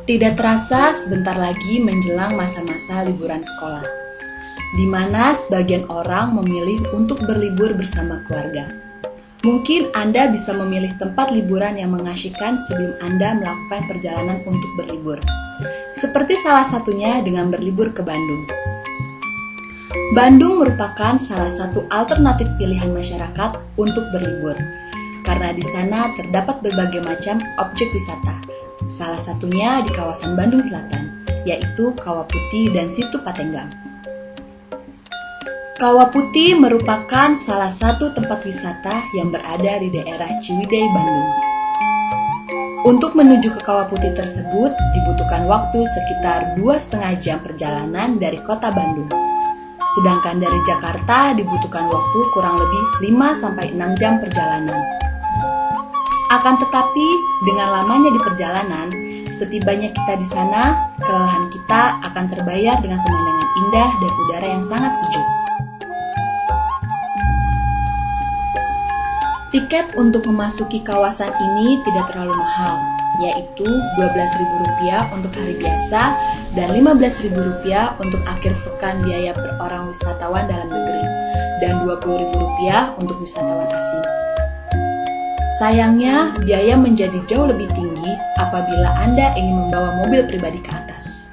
Tidak terasa sebentar lagi menjelang masa-masa liburan sekolah, di mana sebagian orang memilih untuk berlibur bersama keluarga. Mungkin Anda bisa memilih tempat liburan yang mengasyikkan sebelum Anda melakukan perjalanan untuk berlibur. Seperti salah satunya dengan berlibur ke Bandung. Bandung merupakan salah satu alternatif pilihan masyarakat untuk berlibur, karena di sana terdapat berbagai macam objek wisata. Salah satunya di kawasan Bandung Selatan, yaitu Kawah Putih dan Situ Patenggang. Kawah Putih merupakan salah satu tempat wisata yang berada di daerah Ciwidey, Bandung. Untuk menuju ke Kawah Putih tersebut dibutuhkan waktu sekitar 2,5 jam perjalanan dari kota Bandung. Sedangkan dari Jakarta dibutuhkan waktu kurang lebih 5-6 jam perjalanan. Akan tetapi, dengan lamanya di perjalanan, setibanya kita di sana, kelelahan kita akan terbayar dengan pemandangan indah dan udara yang sangat sejuk. Tiket untuk memasuki kawasan ini tidak terlalu mahal, yaitu Rp12.000 untuk hari biasa dan Rp15.000 untuk akhir pekan biaya per orang wisatawan dalam negeri, dan Rp20.000 untuk wisatawan asing. Sayangnya, biaya menjadi jauh lebih tinggi apabila Anda ingin membawa mobil pribadi ke atas.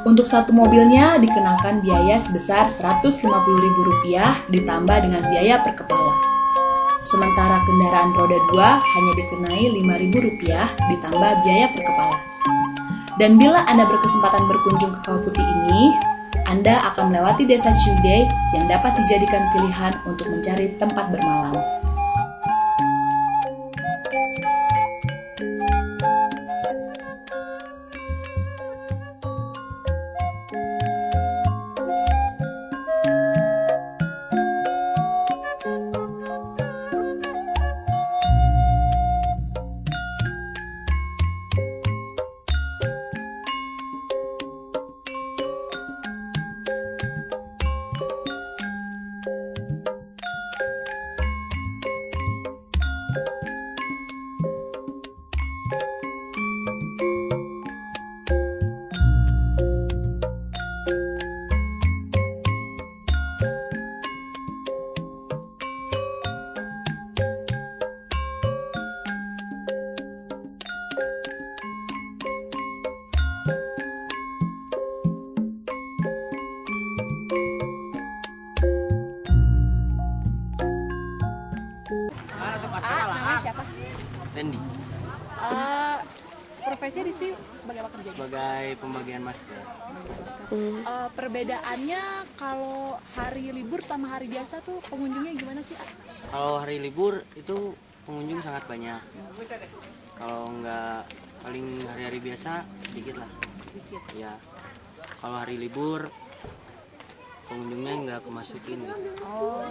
Untuk satu mobilnya dikenakan biaya sebesar Rp150.000 ditambah dengan biaya per kepala. Sementara kendaraan roda 2 hanya dikenai Rp5.000 ditambah biaya per kepala. Dan bila Anda berkesempatan berkunjung ke Kawah Putih ini, Anda akan melewati desa Ciwidey yang dapat dijadikan pilihan untuk mencari tempat bermalam. Namanya siapa? Randy Profesi di sini sebagai apa kerjanya? sebagai pembagian masker. Perbedaannya kalau hari libur sama hari biasa tuh pengunjungnya gimana sih? Kalau hari libur itu pengunjung sangat banyak. Kalau nggak paling hari-hari biasa sedikit lah. Sedikit. Ya. Kalau hari libur pengunjungnya nggak kemasukin. Oh,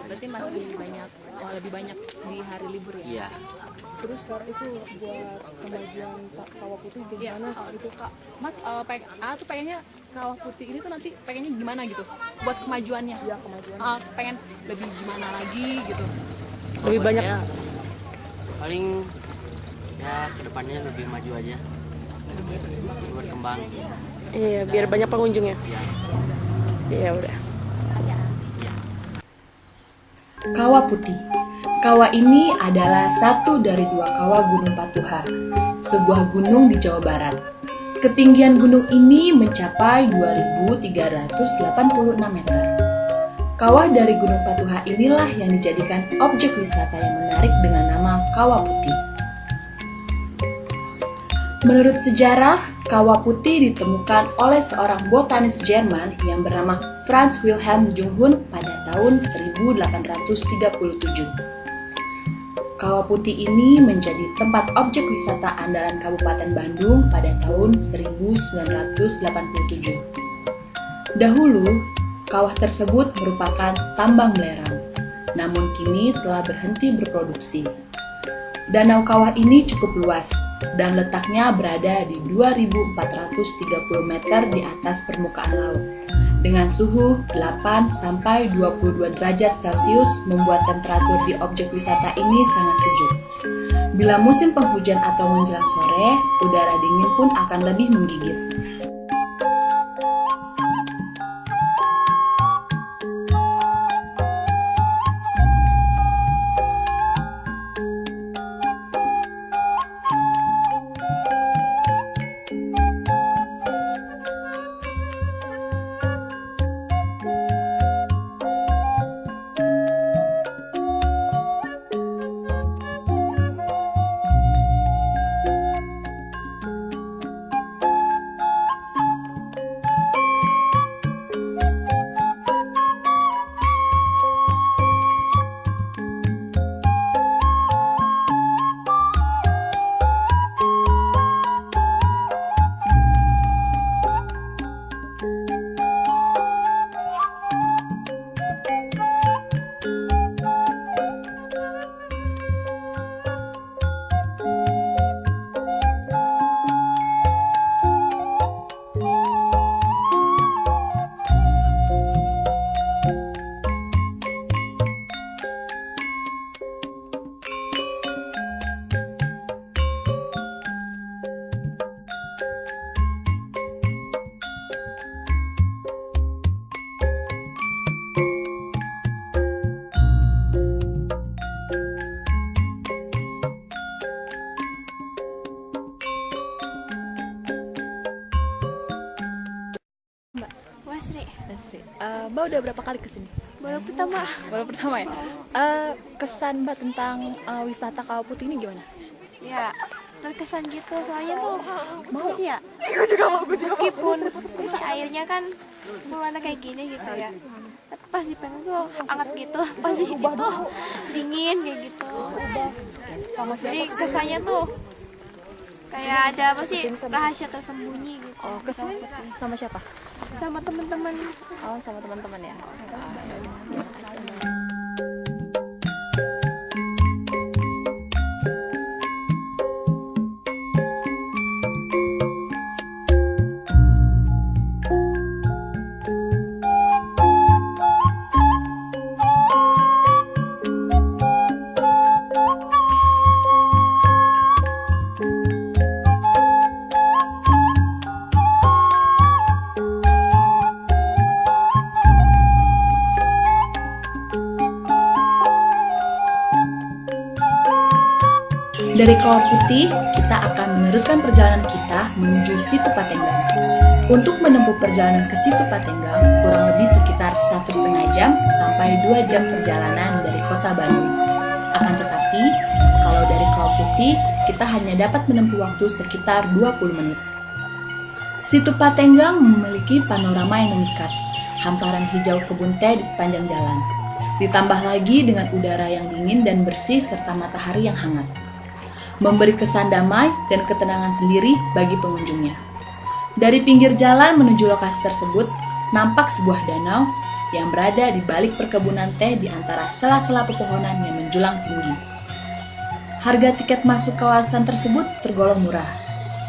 berarti masih banyak, lebih banyak di hari libur ya? Iya. Terus kalau itu buat kemajuan Kawah Putih gimana gitu Kak? Mas, tuh pengennya Kawah Putih ini tuh nanti pengennya gimana gitu? Buat kemajuannya? Ya kemajuan. Pengen lebih gimana lagi gitu? Lebih Kalau banyak. saya, paling ya kedepannya lebih maju aja, berkembang. Iya, biar banyak pengunjungnya. Ya. Iya udah. Kawah Putih. Kawah ini adalah satu dari 2 kawah Gunung Patuha, sebuah gunung di Jawa Barat. Ketinggian gunung ini mencapai 2.386 meter. Kawah dari Gunung Patuha inilah yang dijadikan objek wisata yang menarik dengan nama Kawah Putih. Menurut sejarah, Kawah Putih ditemukan oleh seorang botanis Jerman yang bernama Franz Wilhelm Junghun pada tahun 1837. Kawah Putih ini menjadi tempat objek wisata andalan Kabupaten Bandung pada tahun 1987. Dahulu, kawah tersebut merupakan tambang belerang, namun kini telah berhenti berproduksi. Danau kawah ini cukup luas dan letaknya berada di 2.430 meter di atas permukaan laut Dengan suhu 8 sampai 22 derajat Celcius membuat temperatur di objek wisata ini sangat sejuk. Bila musim penghujan atau menjelang sore, udara dingin pun akan lebih menggigit. Sri. Mbak udah berapa kali kesini? Baru pertama. Baru pertama ya? Kesan Mbak tentang wisata Kawah Putih ini gimana? Ya, terkesan gitu. Soalnya tuh bagus ya. Meskipun si airnya kan berwarna kayak gini gitu ya. Pas dipegang tuh hangat gitu. Pas di itu dingin kayak gitu. Jadi kesannya tuh kayak ada apa sih rahasia tersembunyi gitu. Oh, kesini sama siapa? Sama teman-teman. Oh, sama teman-teman ya. Dari Kawah Putih, kita akan meneruskan perjalanan kita menuju Situ Patenggang. Untuk menempuh perjalanan ke Situ Patenggang, kurang lebih sekitar 1,5 jam sampai 2 jam perjalanan dari kota Bandung. Akan tetapi, kalau dari Kawah Putih, kita hanya dapat menempuh waktu sekitar 20 menit. Situ Patenggang memiliki panorama yang memikat, hamparan hijau kebun teh di sepanjang jalan. Ditambah lagi dengan udara yang dingin dan bersih serta matahari yang hangat, memberi kesan damai dan ketenangan sendiri bagi pengunjungnya. Dari pinggir jalan menuju lokasi tersebut, nampak sebuah danau yang berada di balik perkebunan teh di antara sela-sela pepohonan yang menjulang tinggi. Harga tiket masuk kawasan tersebut tergolong murah.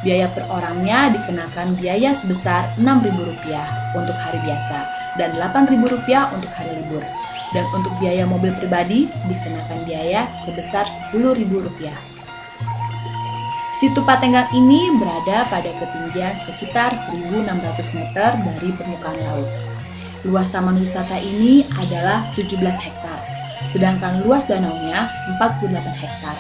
Biaya per orangnya dikenakan biaya sebesar Rp6.000 untuk hari biasa dan Rp8.000 untuk hari libur. Dan untuk biaya mobil pribadi dikenakan biaya sebesar Rp10.000. Situ Patenggang ini berada pada ketinggian sekitar 1.600 meter dari permukaan laut. Luas taman wisata ini adalah 17 hektar, sedangkan luas danaunya 48 hektar.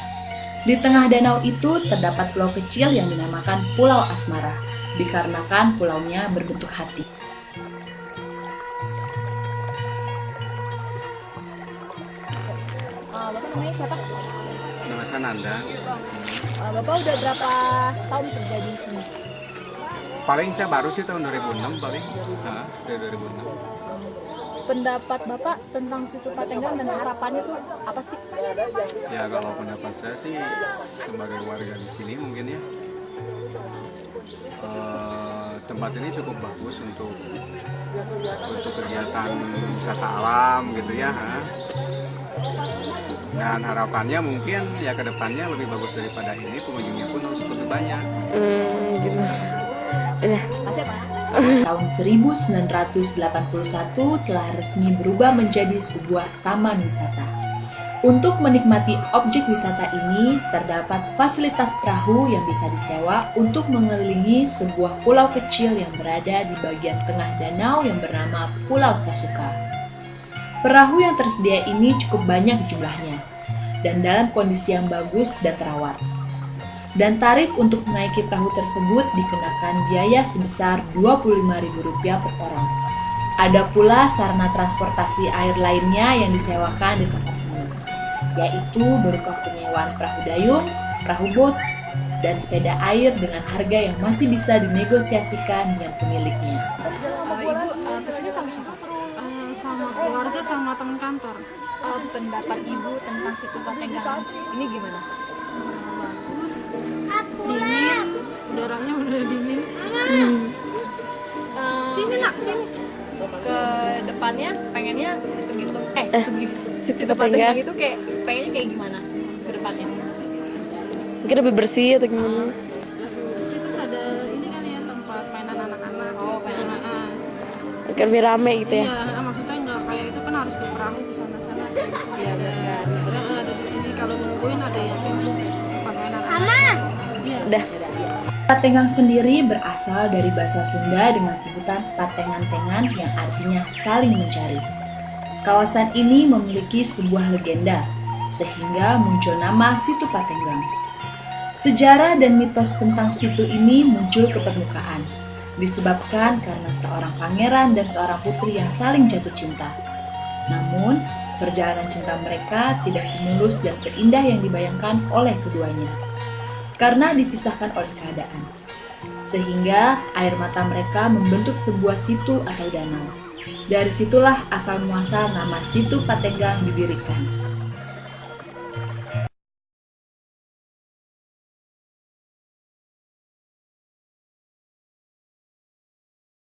Di tengah danau itu terdapat pulau kecil yang dinamakan Pulau Asmara, dikarenakan pulaunya berbentuk hati. Bapak namanya siapa? Nama saya Nanda. Bapak udah berapa tahun kerja di sini? Paling saya baru sih tahun 2006 paling. Dari 2006. Pendapat Bapak tentang Situ Patenggang dan harapannya tuh apa sih? Ya kalau pendapat saya sih sebagai warga di sini mungkin ya. Tempat ini cukup bagus untuk kegiatan wisata alam gitu ya. Dan harapannya mungkin ya ke depannya lebih bagus daripada ini, pengunjungnya pun harus lebih banyak. Gitu. Tahun 1981 telah resmi berubah menjadi sebuah taman wisata. Untuk menikmati objek wisata ini, terdapat fasilitas perahu yang bisa disewa untuk mengelilingi sebuah pulau kecil yang berada di bagian tengah danau yang bernama Pulau Sasuka. Perahu yang tersedia ini cukup banyak jumlahnya, dan dalam kondisi yang bagus dan terawat. Dan tarif untuk menaiki perahu tersebut dikenakan biaya sebesar Rp25.000 per orang. Ada pula sarana transportasi air lainnya yang disewakan di tempat ini, yaitu berupa penyewaan perahu dayung, perahu bot, dan sepeda air dengan harga yang masih bisa dinegosiasikan dengan pemiliknya. Ibu kesini sama siapa? Sama keluarga, sama teman kantor. Pendapat ibu tentang situ Patenggang ini gimana? Bagus, dingin, udaranya udah dingin. Sini nak, sini. Ke depannya pengennya situ gitu, Situ Patenggang Patenggang itu pengennya kayak gimana ke depannya? mungkin lebih bersih atau gimana? Terus itu ada ini kan ya tempat mainan anak-anak. Oh, mainan anak. Agar lebih rame gitu ya. Iya, maksudnya nggak kayak itu kan harus ke perahu ke sana-sana. Iya, benar. Ada di sini kalau nungguin ada yang tempat mainan anak. Iya. Udah. Patenggang sendiri berasal dari bahasa Sunda dengan sebutan patengan-tengan yang artinya saling mencari. Kawasan ini memiliki sebuah legenda, sehingga muncul nama situ Patenggang. Sejarah dan mitos tentang situ ini muncul ke permukaan, disebabkan karena seorang pangeran dan seorang putri yang saling jatuh cinta. Namun, perjalanan cinta mereka tidak semulus dan seindah yang dibayangkan oleh keduanya, karena dipisahkan oleh keadaan. Sehingga air mata mereka membentuk sebuah situ atau danau. Dari situlah asal muasal nama situ Patenggang didirikan.